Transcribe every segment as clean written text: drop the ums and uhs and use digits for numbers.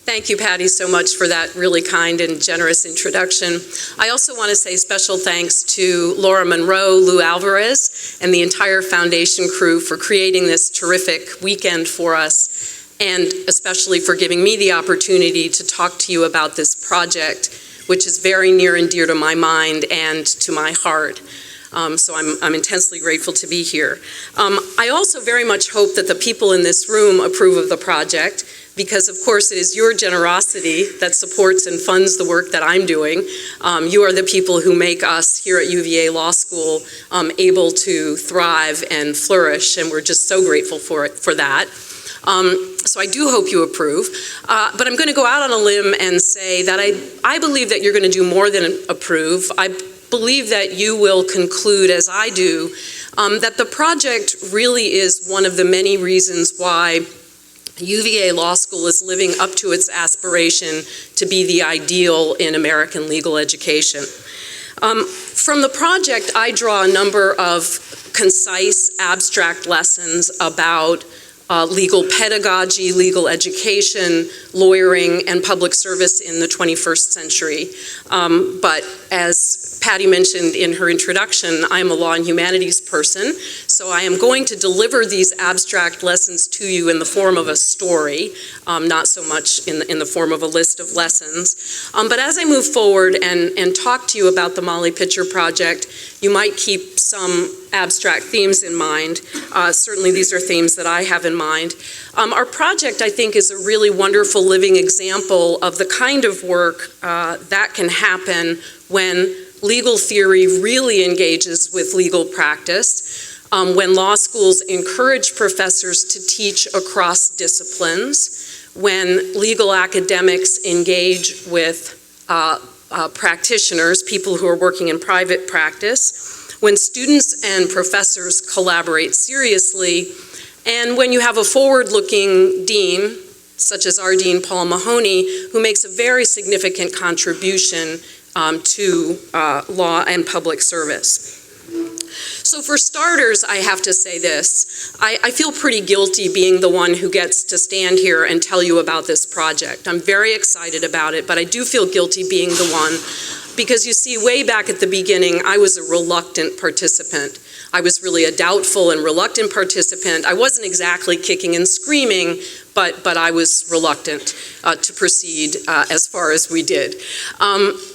Thank you, Patty, so much for that really kind and generous introduction. I also want to say special thanks to Laura Monroe, Lou Alvarez, and the entire foundation crew for creating this terrific weekend for us, and especially for giving me the opportunity to talk to you about this project, which is very near and dear to my mind and to my heart. So I'm intensely grateful to be here. I also very much hope that the people in this room approve of the project, because of course it is your generosity that supports and funds the work that I'm doing. You are the people who make us here at UVA Law School able to thrive and flourish, and we're just so grateful for that. So I do hope you approve, but I'm going to go out on a limb and say that I believe that you're going to do more than approve. I believe that you will conclude, as I do, that the project really is one of the many reasons why UVA Law School is living up to its aspiration to be the ideal in American legal education. From the project, I draw a number of concise, abstract lessons about legal pedagogy, legal education, lawyering, and public service in the 21st century. But as Patty mentioned in her introduction, I am a law and humanities person, so I am going to deliver these abstract lessons to you in the form of a story, not so much in the form of a list of lessons. But as I move forward and talk to you about the Molly Pitcher Project, you might keep some abstract themes in mind. Certainly these are themes that I have in mind. Our project, I think, is a really wonderful living example of the kind of work that can happen when legal theory really engages with legal practice, when law schools encourage professors to teach across disciplines, when legal academics engage with practitioners, people who are working in private practice, when students and professors collaborate seriously, and when you have a forward-looking dean, such as our dean, Paul Mahoney, who makes a very significant contribution to law and public service. So for starters, I have to say this. I feel pretty guilty being the one who gets to stand here and tell you about this project. I'm very excited about it, but I do feel guilty being the one because you see, way back at the beginning, I was a reluctant participant. I was really a doubtful and reluctant participant. I wasn't exactly kicking and screaming, but I was reluctant to proceed as far as we did.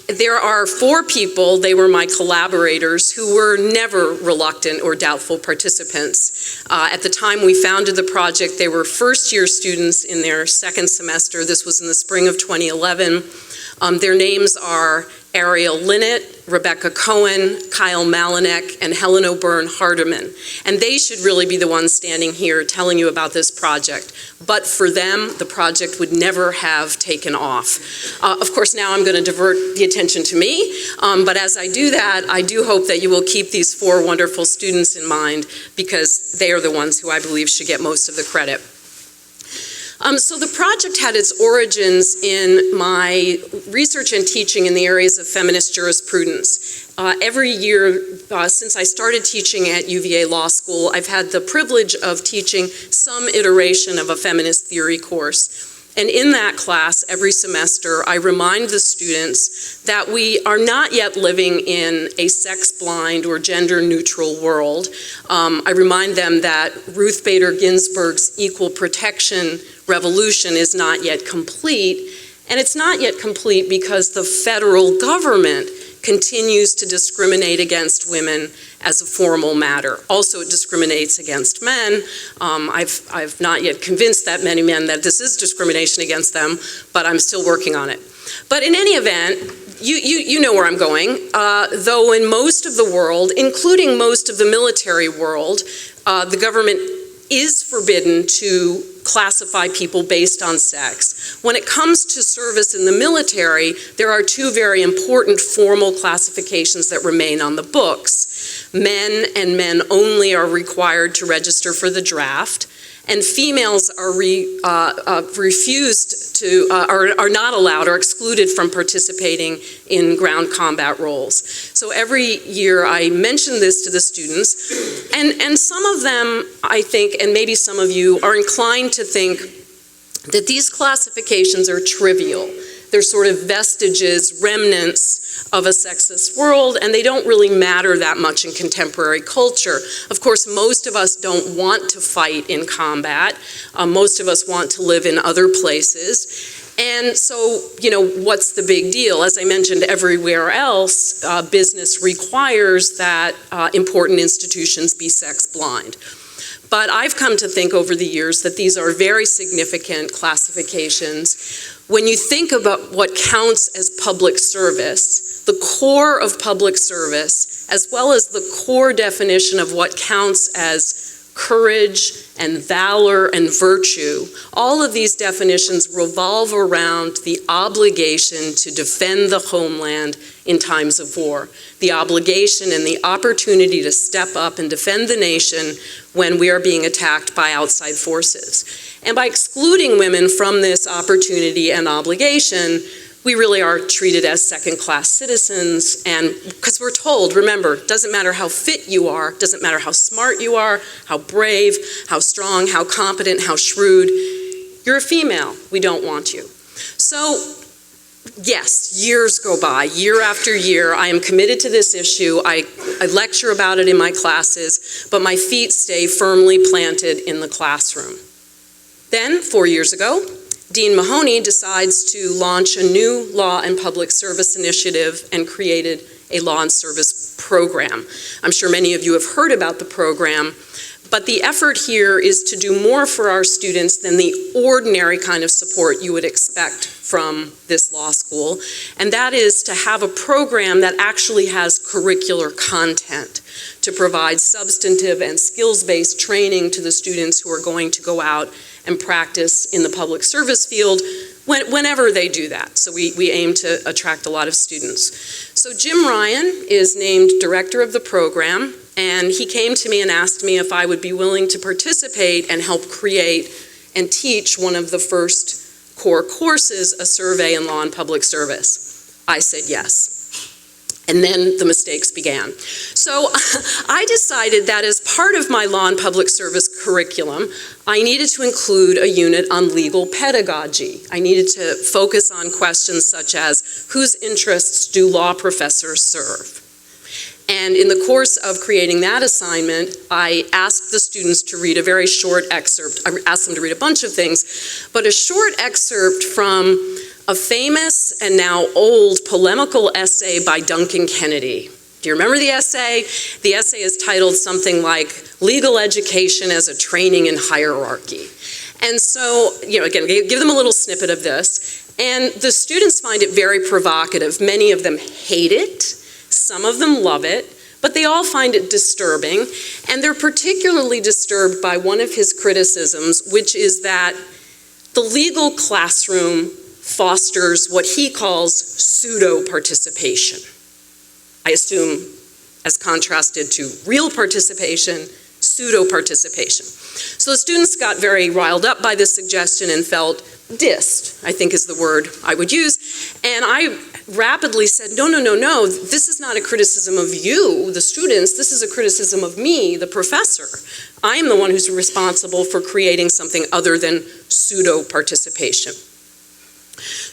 There are 4 people, they were my collaborators, who were never reluctant or doubtful participants. At the time we founded the project, they were first-year students in their 2nd semester. This was in the spring of 2011. Their names are Ariel Linnett, Rebecca Cohen, Kyle Malinek, and Helen O'Byrne Hardeman. And they should really be the ones standing here telling you about this project. But for them, the project would never have taken off. Of course, now I'm going to divert the attention to me, but as I do that, I do hope that you will keep these 4 wonderful students in mind, because they are the ones who I believe should get most of the credit. So the project had its origins in my research and teaching in the areas of feminist jurisprudence. Every year since I started teaching at UVA Law School, I've had the privilege of teaching some iteration of a feminist theory course. And in that class, every semester, I remind the students that we are not yet living in a sex-blind or gender-neutral world. I remind them that Ruth Bader Ginsburg's equal protection revolution is not yet complete, and it's not yet complete because the federal government continues to discriminate against women as a formal matter. Also, it discriminates against men. I've not yet convinced that many men that this is discrimination against them, but I'm still working on it. But in any event, you know where I'm going. Though in most of the world, including most of the military world, the government is forbidden to classify people based on sex. When it comes to service in the military, there are 2 very important formal classifications that remain on the books. Men and men only are required to register for the draft, and females are refused to, are not allowed or excluded from participating in ground combat roles. So every year I mention this to the students, and some of them, I think, and maybe some of you, are inclined to think that these classifications are trivial. They're sort of vestiges, remnants of a sexist world, and they don't really matter that much in contemporary culture. Of course, most of us don't want to fight in combat. Most of us want to live in other places. And so, what's the big deal? As I mentioned, everywhere else, business requires that important institutions be sex blind. But I've come to think over the years that these are very significant classifications. When you think about what counts as public service, the core of public service, as well as the core definition of what counts as courage and valor and virtue, all of these definitions revolve around the obligation to defend the homeland in times of war, the obligation and the opportunity to step up and defend the nation when we are being attacked by outside forces. And by excluding women from this opportunity and obligation, we really are treated as second-class citizens, and because we're told, remember, it doesn't matter how fit you are, doesn't matter how smart you are, how brave, how strong, how competent, how shrewd, you're a female, we don't want you. So, yes, years go by, year after year, I am committed to this issue, I lecture about it in my classes, but my feet stay firmly planted in the classroom. Then, 4 years ago, Dean Mahoney decides to launch a new law and public service initiative and created a law and service program. I'm sure many of you have heard about the program, but the effort here is to do more for our students than the ordinary kind of support you would expect from this law school, and that is to have a program that actually has curricular content to provide substantive and skills-based training to the students who are going to go out and practice in the public service field whenever they do that. So we aim to attract a lot of students. So Jim Ryan is named director of the program, and he came to me and asked me if I would be willing to participate and help create and teach one of the first core courses, a survey in law and public service. I said yes. And then the mistakes began. So I decided that as part of my law and public service curriculum, I needed to include a unit on legal pedagogy. I needed to focus on questions such as, whose interests do law professors serve? And in the course of creating that assignment, I asked the students to read a very short excerpt. I asked them to read a bunch of things, but a short excerpt from a famous and now old polemical essay by Duncan Kennedy. Do you remember the essay? The essay is titled something like Legal Education as a Training in Hierarchy. And so, again, give them a little snippet of this. And the students find it very provocative. Many of them hate it. Some of them love it. But they all find it disturbing. And they're particularly disturbed by one of his criticisms, which is that the legal classroom fosters what he calls pseudo-participation. I assume, as contrasted to real participation, pseudo-participation. So the students got very riled up by this suggestion and felt dissed, I think is the word I would use. And I rapidly said, no, this is not a criticism of you, the students, this is a criticism of me, the professor. I'm the one who's responsible for creating something other than pseudo-participation.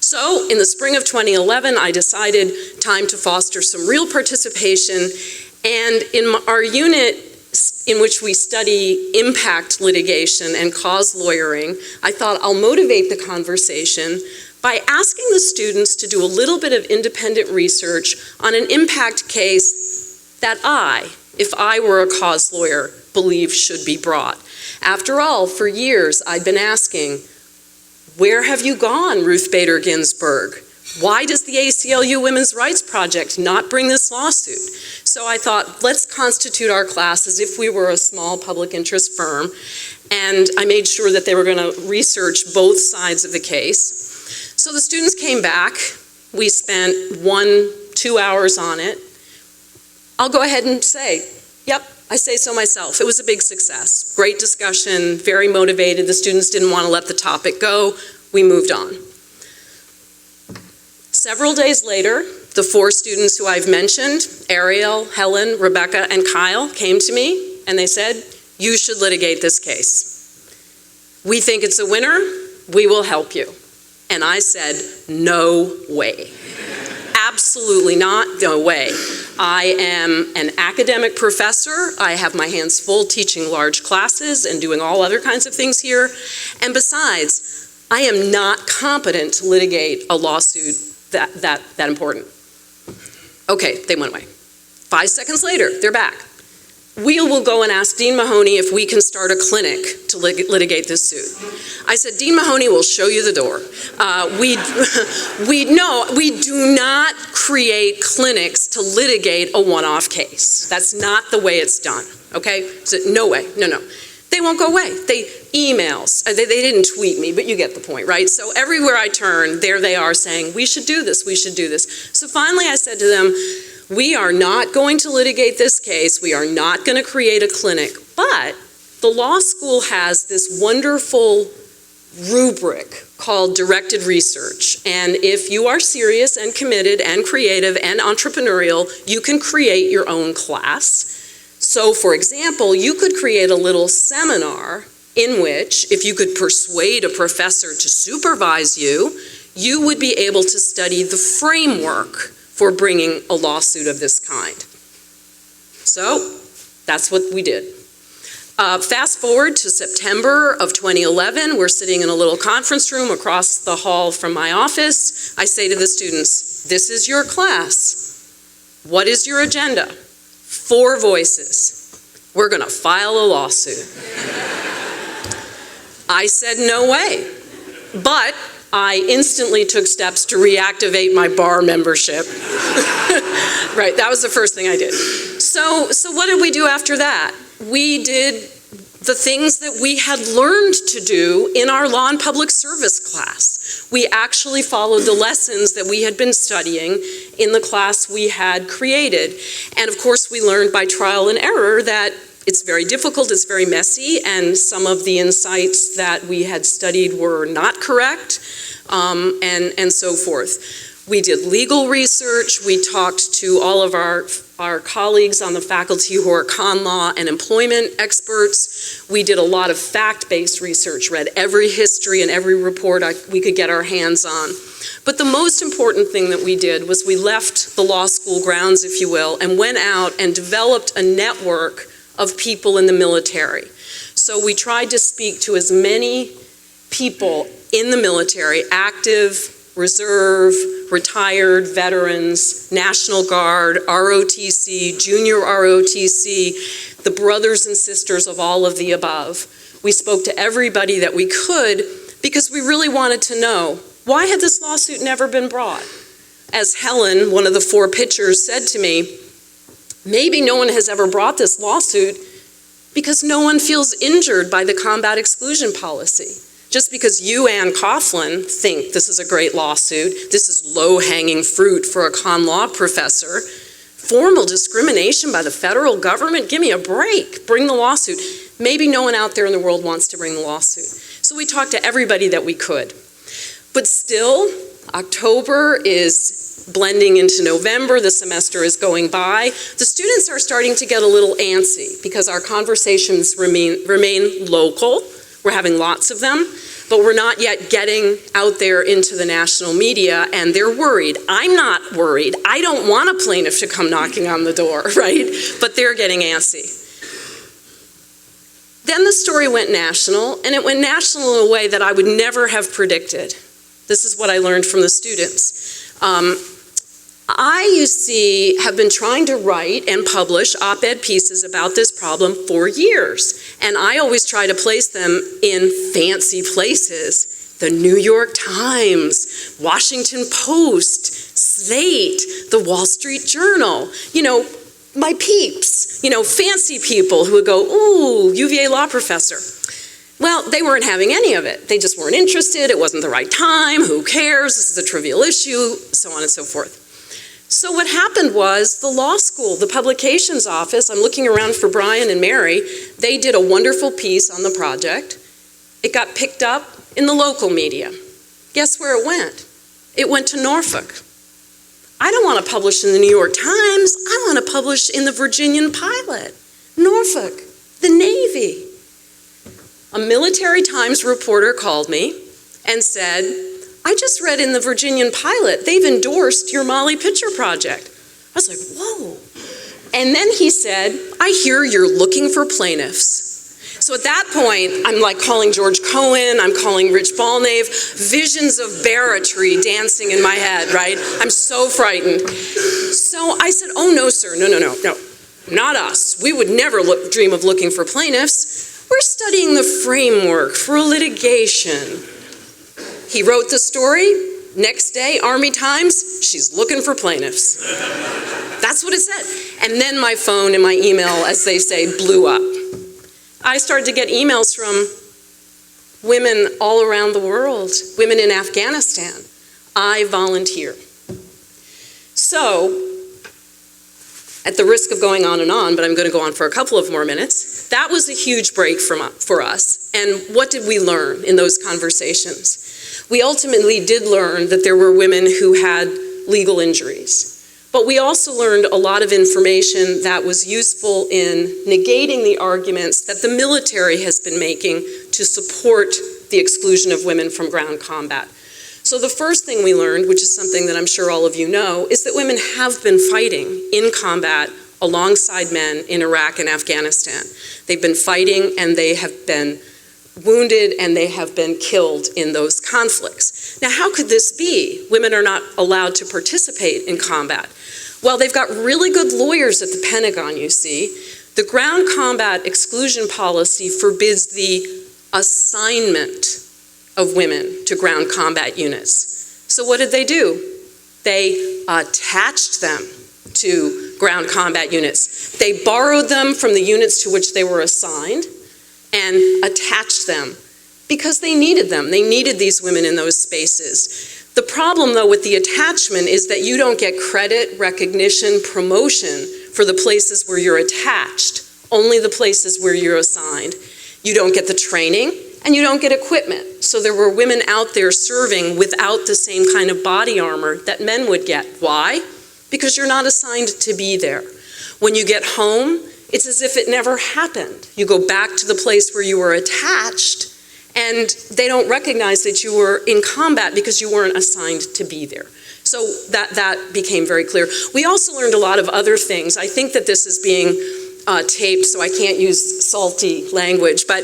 So in the spring of 2011, I decided time to foster some real participation, and in our unit in which we study impact litigation and cause lawyering, I thought I'll motivate the conversation by asking the students to do a little bit of independent research on an impact case that if I were a cause lawyer, believe should be brought. After all, for years I'd been asking, where have you gone, Ruth Bader Ginsburg? Why does the ACLU Women's Rights Project not bring this lawsuit? So I thought, let's constitute our class as if we were a small public interest firm, and I made sure that they were going to research both sides of the case. So the students came back. We spent 1-2 hours on it. I'll go ahead and say, yep, I say so myself. It was a big success. Great discussion, very motivated. The students didn't want to let the topic go. We moved on. Several days later, the 4 students who I've mentioned, Ariel, Helen, Rebecca, and Kyle, came to me and they said, you should litigate this case. We think it's a winner. we will help you. And I said, no way. Absolutely not, no way. I am an academic professor. I have my hands full teaching large classes and doing all other kinds of things here. And besides, I am not competent to litigate a lawsuit that important. Okay, they went away. 5 seconds later, they're back. We will go and ask Dean Mahoney if we can start a clinic to litigate this suit. I said, Dean Mahoney will show you the door. We do not create clinics to litigate a one-off case. That's not the way it's done, okay? So, no way, no. They won't go away. They emails, they didn't tweet me, but you get the point, right? So everywhere I turn, there they are saying, we should do this, we should do this. So finally I said to them, we are not going to litigate this case. We are not going to create a clinic. But the law school has this wonderful rubric called directed research. And if you are serious and committed and creative and entrepreneurial, you can create your own class. So, for example, you could create a little seminar in which, if you could persuade a professor to supervise you, you would be able to study the framework for bringing a lawsuit of this kind. So that's what we did. Fast forward to September of 2011, we're sitting in a little conference room across the hall from my office. I say to the students, this is your class. What is your agenda? 4 voices. We're gonna file a lawsuit. I said, no way. But I instantly took steps to reactivate my bar membership. Right, that was the first thing I did. So what did we do after that? We did the things that we had learned to do in our law and public service class. We actually followed the lessons that we had been studying in the class we had created. And of course, we learned by trial and error that it's very difficult, it's very messy, and some of the insights that we had studied were not correct, and so forth. We did legal research. We talked to all of our colleagues on the faculty who are con law and employment experts. We did a lot of fact-based research, read every history and every report we could get our hands on. But the most important thing that we did was we left the law school grounds, if you will, and went out and developed a network of people in the military. So we tried to speak to as many people in the military, active, reserve, retired, veterans, National Guard, ROTC, junior ROTC, the brothers and sisters of all of the above. We spoke to everybody that we could because we really wanted to know, why had this lawsuit never been brought? As Helen, one of the 4 pitchers, said to me, maybe no one has ever brought this lawsuit because no one feels injured by the combat exclusion policy. Just because you, Anne Coughlin, think this is a great lawsuit, this is low-hanging fruit for a con law professor, formal discrimination by the federal government, give me a break, bring the lawsuit. Maybe no one out there in the world wants to bring the lawsuit. So we talked to everybody that we could. But still, October is blending into November, the semester is going by. The students are starting to get a little antsy because our conversations remain local. We're having lots of them, but we're not yet getting out there into the national media, and they're worried. I'm not worried. I don't want a plaintiff to come knocking on the door, right? But they're getting antsy. Then the story went national, and it went national in a way that I would never have predicted. This is what I learned from the students. I, you see, have been trying to write and publish op-ed pieces about this problem for years. And I always try to place them in fancy places. The New York Times, Washington Post, Slate, the Wall Street Journal, you know, my peeps, you know, fancy people who would go, ooh, UVA law professor. Well, they weren't having any of it. They just weren't interested. It wasn't the right time. Who cares? This is a trivial issue, so on and so forth. So what happened was the law school, the publications office, I'm looking around for Brian and Mary, they did a wonderful piece on the project. It got picked up in the local media. Guess where it went? It went to Norfolk. I don't want to publish in the New York Times. I want to publish in the Virginian Pilot, Norfolk, the Navy. A Military Times reporter called me and said, I just read in the Virginian Pilot, they've endorsed your Molly Pitcher project. I was like, whoa. And then he said, I hear you're looking for plaintiffs. So at that point, I'm like calling George Cohen, I'm calling Rich Balnave, visions of barratry dancing in my head, right? I'm so frightened. So I said, oh no, sir, no, not us. We would never dream of looking for plaintiffs. We're studying the framework for litigation. He wrote the story. Next day, Army Times, she's looking for plaintiffs. That's what it said. And then my phone and my email, as they say, blew up. I started to get emails from women all around the world, women in Afghanistan. I volunteer. So, at the risk of going on and on, but I'm going to go on for a couple of more minutes, that was a huge break for us. And what did we learn in those conversations? We ultimately did learn that there were women who had legal injuries. But we also learned a lot of information that was useful in negating the arguments that the military has been making to support the exclusion of women from ground combat. So the first thing we learned, which is something that I'm sure all of you know, is that women have been fighting in combat alongside men in Iraq and Afghanistan. They've been fighting and they have been wounded and they have been killed in those conflicts. Now, how could this be? Women are not allowed to participate in combat. Well, they've got really good lawyers at the Pentagon, you see. The ground combat exclusion policy forbids the assignment of women to ground combat units. So what did they do? They attached them to ground combat units. They borrowed them from the units to which they were assigned and attached them because they needed them. They needed these women in those spaces. The problem, though, with the attachment is that you don't get credit, recognition, promotion for the places where you're attached, only the places where you're assigned. You don't get the training, and you don't get equipment. So there were women out there serving without the same kind of body armor that men would get. Why? Because you're not assigned to be there. When you get home, it's as if it never happened. You go back to the place where you were attached, and they don't recognize that you were in combat because you weren't assigned to be there. So that became very clear. We also learned a lot of other things. I think that this is being taped, so I can't use salty language, but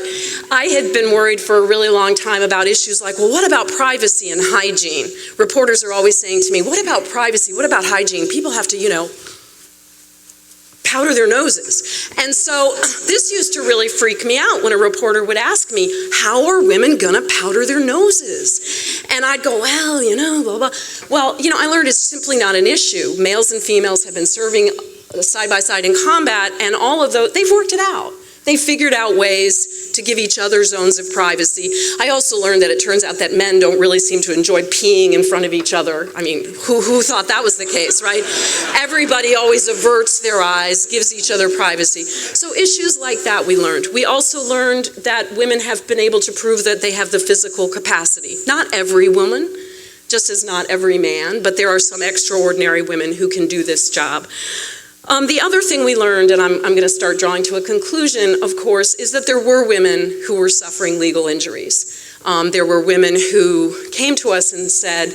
I had been worried for a really long time about issues like, well, what about privacy and hygiene? Reporters are always saying to me, what about privacy? What about hygiene? People have to, powder their noses. And so this used to really freak me out when a reporter would ask me, how are women gonna powder their noses? And I'd go, well, blah, blah. Well, I learned it's simply not an issue. Males and females have been serving side by side in combat, and all of those, they've worked it out. They figured out ways to give each other zones of privacy. I also learned that it turns out that men don't really seem to enjoy peeing in front of each other. I mean, who thought that was the case, right? Everybody always averts their eyes, gives each other privacy. So issues like that we learned. We also learned that women have been able to prove that they have the physical capacity. Not every woman, just as not every man, but there are some extraordinary women who can do this job. The other thing we learned, and I'm going to start drawing to a conclusion, of course, is that there were women who were suffering legal injuries. There were women who came to us and said,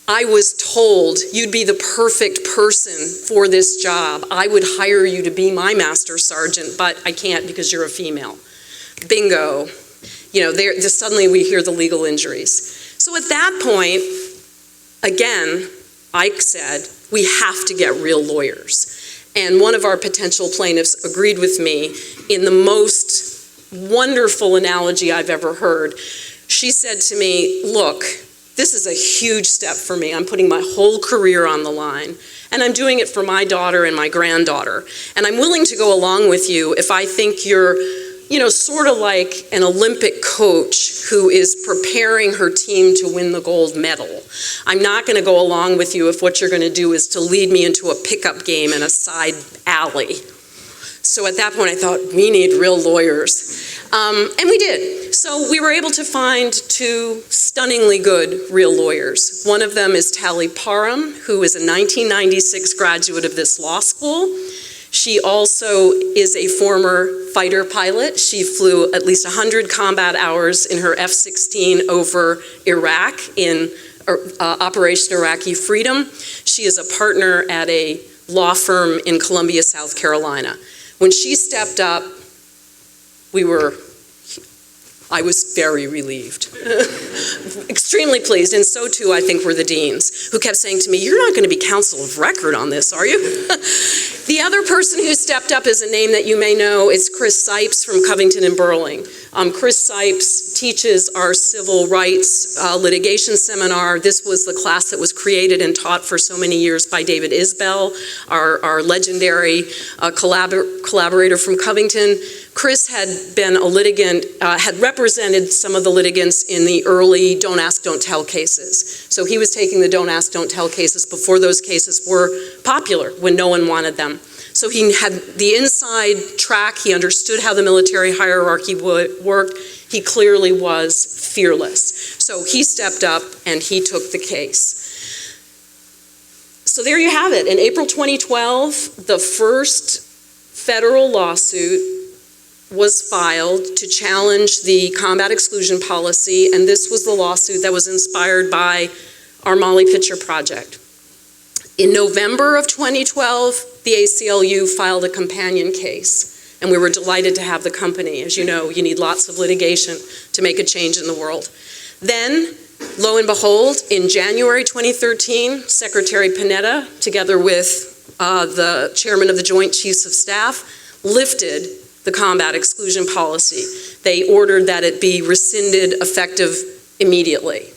I was told you'd be the perfect person for this job. I would hire you to be my master sergeant, but I can't because you're a female. Bingo. Suddenly we hear the legal injuries. So at that point, again, Ike said, we have to get real lawyers. And one of our potential plaintiffs agreed with me in the most wonderful analogy I've ever heard. She said to me, look, this is a huge step for me. I'm putting my whole career on the line, and I'm doing it for my daughter and my granddaughter. And I'm willing to go along with you if I think you're sort of like an Olympic coach who is preparing her team to win the gold medal. I'm not going to go along with you if what you're going to do is to lead me into a pickup game in a side alley. So at that point I thought, we need real lawyers. And we did. So we were able to find two stunningly good real lawyers. One of them is Tali Parham, who is a 1996 graduate of this law school. She also is a former fighter pilot. She flew at least 100 combat hours in her F-16 over Iraq in Operation Iraqi Freedom. She is a partner at a law firm in Columbia, South Carolina. When she stepped up, I was very relieved, extremely pleased, and so too I think were the deans, who kept saying to me, "You're not going to be counsel of record on this, are you?" The other person who stepped up is a name that you may know. It's Chris Sipes from Covington and Burling. Chris Sipes teaches our civil rights litigation seminar. This was the class that was created and taught for so many years by David Isbell, our legendary collaborator from Covington. Chris had been a litigant, had represented some of the litigants in the early Don't Ask, Don't Tell cases. So he was taking the Don't Ask, Don't Tell cases before those cases were popular, when no one wanted them. So he had the inside track, he understood how the military hierarchy worked. He clearly was fearless. So he stepped up and he took the case. So there you have it. In April 2012, the first federal lawsuit was filed to challenge the combat exclusion policy, and this was the lawsuit that was inspired by our Molly Pitcher project. In November of 2012, the ACLU filed a companion case, and we were delighted to have the company. As you know, you need lots of litigation to make a change in the world. Then, lo and behold, in January 2013, Secretary Panetta, together with the chairman of the Joint Chiefs of Staff, lifted the combat exclusion policy. They ordered that it be rescinded effective immediately.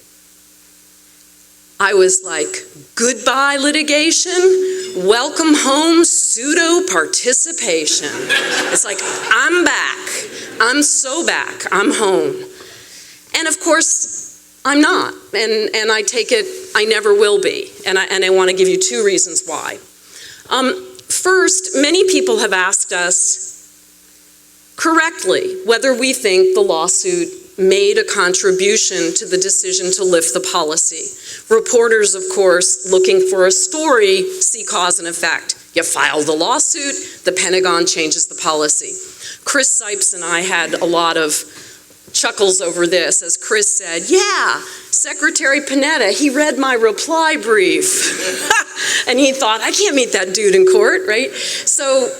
I was like, goodbye litigation, welcome home pseudo participation. It's like, I'm back, I'm so back, I'm home. And of course, I'm not, and I take it, I never will be, and I want to give you two reasons why. First, many people have asked us correctly whether we think the lawsuit made a contribution to the decision to lift the policy. Reporters, of course, looking for a story, see cause and effect. You file the lawsuit, the Pentagon changes the policy. Chris Sipes and I had a lot of chuckles over this, as Chris said, yeah, Secretary Panetta, he read my reply brief. And he thought, I can't meet that dude in court, right? So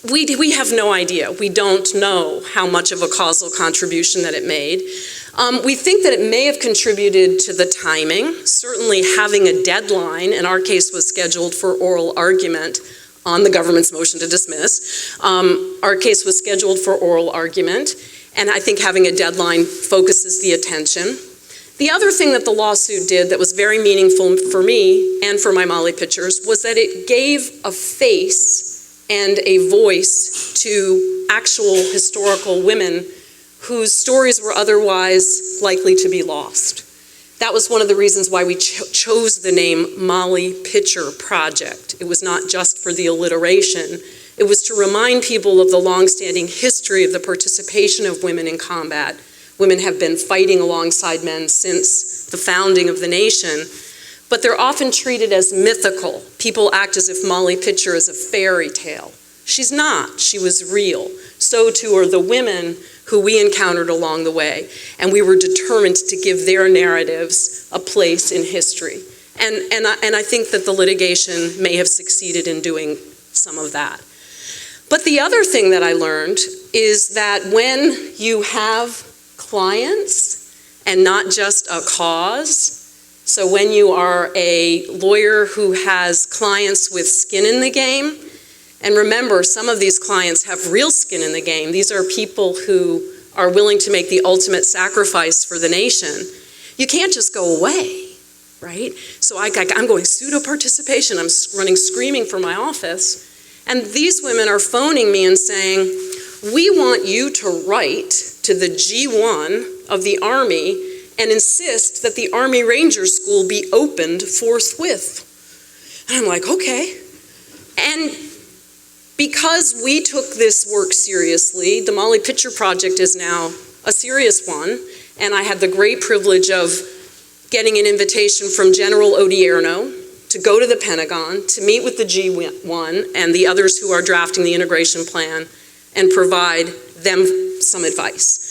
we have no idea. We don't know how much of a causal contribution that it made. We think that it may have contributed to the timing. Certainly having a deadline, and our case was scheduled for oral argument on the government's motion to dismiss. Our case was scheduled for oral argument, and I think having a deadline focuses the attention. The other thing that the lawsuit did that was very meaningful for me and for my Molly Pitchers was that it gave a face and a voice to actual historical women whose stories were otherwise likely to be lost. That was one of the reasons why we chose the name Molly Pitcher Project. It was not just for the alliteration. It was to remind people of the longstanding history of the participation of women in combat. Women have been fighting alongside men since the founding of the nation, but they're often treated as mythical. People act as if Molly Pitcher is a fairy tale. She's not. She was real. So too are the women who we encountered along the way, and we were determined to give their narratives a place in history. And I think that the litigation may have succeeded in doing some of that. But the other thing that I learned is that when you have clients and not just a cause, so when you are a lawyer who has clients with skin in the game, and remember, some of these clients have real skin in the game. These are people who are willing to make the ultimate sacrifice for the nation. You can't just go away, right? So I'm going pseudo participation. I'm running screaming for my office. And these women are phoning me and saying, we want you to write to the G1 of the Army and insist that the Army Ranger School be opened forthwith. And I'm like, okay. And because we took this work seriously, the Molly Pitcher Project is now a serious one, and I had the great privilege of getting an invitation from General Odierno, to go to the Pentagon, to meet with the G1 and the others who are drafting the integration plan and provide them some advice.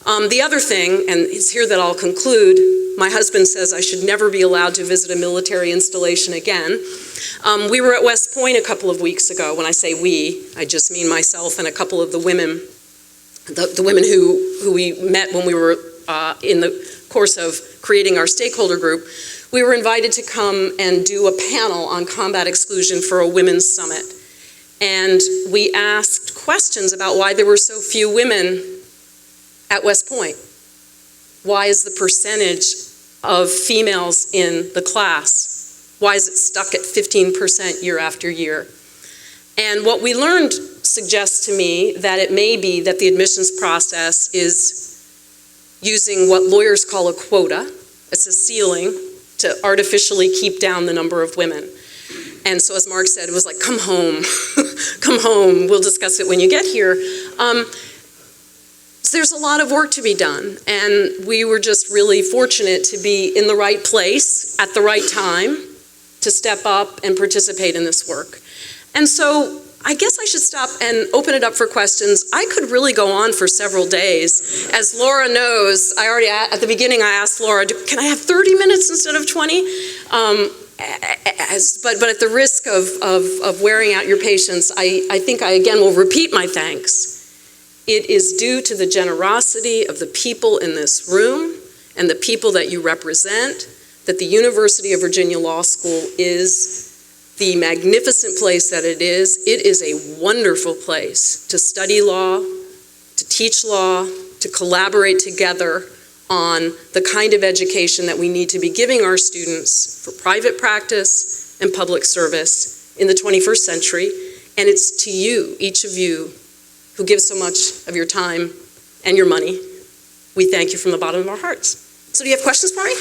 The other thing, and it's here that I'll conclude, my husband says I should never be allowed to visit a military installation again. We were at West Point a couple of weeks ago. When I say we, I just mean myself and a couple of the women, the women who we met when we were in the course of creating our stakeholder group. We were invited to come and do a panel on combat exclusion for a women's summit. And we asked questions about why there were so few women at West Point. Why is the percentage of females in the class, why is it stuck at 15% year after year? And what we learned suggests to me that it may be that the admissions process is using what lawyers call a quota. It's a ceiling to artificially keep down the number of women. And so as Mark said, it was like, come home, come home, we'll discuss it when you get here. So there's a lot of work to be done, and we were just really fortunate to be in the right place at the right time to step up and participate in this work. And so I guess I should stop and open it up for questions. I could really go on for several days. As Laura knows, I already, at the beginning I asked Laura, can I have 30 minutes instead of 20? But at the risk of wearing out your patience, I think I again will repeat my thanks. It is due to the generosity of the people in this room and the people that you represent that the University of Virginia Law School is the magnificent place that it is. It is a wonderful place to study law, to teach law, to collaborate together on the kind of education that we need to be giving our students for private practice and public service in the 21st century. And it's to you, each of you, who give so much of your time and your money. We thank you from the bottom of our hearts. So do you have questions for me?